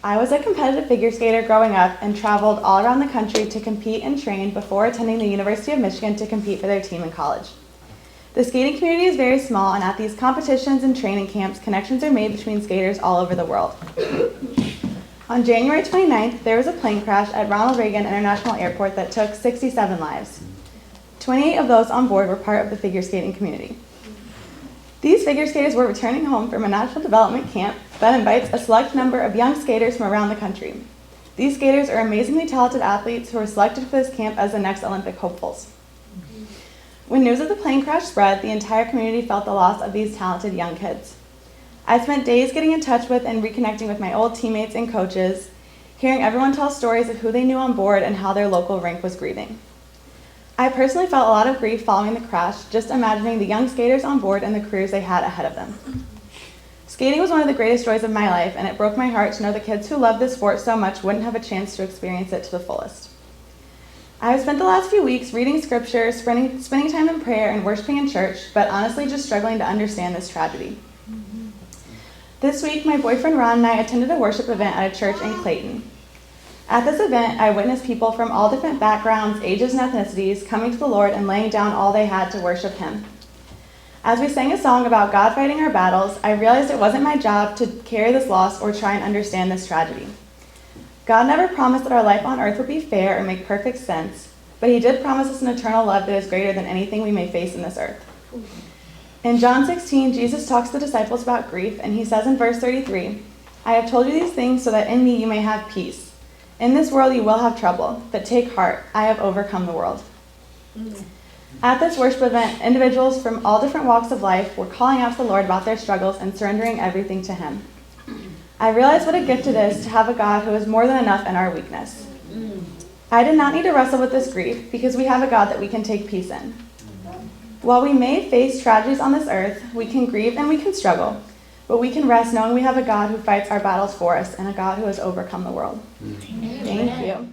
I was a competitive figure skater growing up and traveled all around the country to compete and train before attending the University of Michigan to compete for their team in college. The skating community is very small, and at these competitions and training camps, connections are made between skaters all over the world. On January 29th, there was a plane crash at Ronald Reagan International Airport that took 67 lives. 28 of those on board were part of the figure skating community. These figure skaters were returning home from a national development camp that invites a select number of young skaters from around the country. These skaters are amazingly talented athletes who were selected for this camp as the next Olympic hopefuls. When news of the plane crash spread, the entire community felt the loss of these talented young kids. I spent days getting in touch with and reconnecting with my old teammates and coaches, hearing everyone tell stories of who they knew on board and how their local rink was grieving. I personally felt a lot of grief following the crash, just imagining the young skaters on board and the careers they had ahead of them. Skating was one of the greatest joys of my life, and it broke my heart to know the kids who loved this sport so much wouldn't have a chance to experience it to the fullest. I have spent the last few weeks reading scripture, spending time in prayer, and worshiping in church, but honestly just struggling to understand this tragedy. This week, my boyfriend Ron and I attended a worship event at a church in Clayton. At this event, I witnessed people from all different backgrounds, ages, and ethnicities coming to the Lord and laying down all they had to worship Him. As we sang a song about God fighting our battles, I realized it wasn't my job to carry this loss or try and understand this tragedy. God never promised that our life on earth would be fair or make perfect sense, but He did promise us an eternal love that is greater than anything we may face in this earth. In John 16, Jesus talks to the disciples about grief, and He says in verse 33, "I have told you these things so that in me you may have peace. In this world you will have trouble, but take heart, I have overcome the world." At this worship event, individuals from all different walks of life were calling out to the Lord about their struggles and surrendering everything to Him. I realized what a gift it is to have a God who is more than enough in our weakness. I did not need to wrestle with this grief because we have a God that we can take peace in. While we may face tragedies on this earth, we can grieve and we can struggle, but we can rest knowing we have a God who fights our battles for us and a God who has overcome the world. Thank you.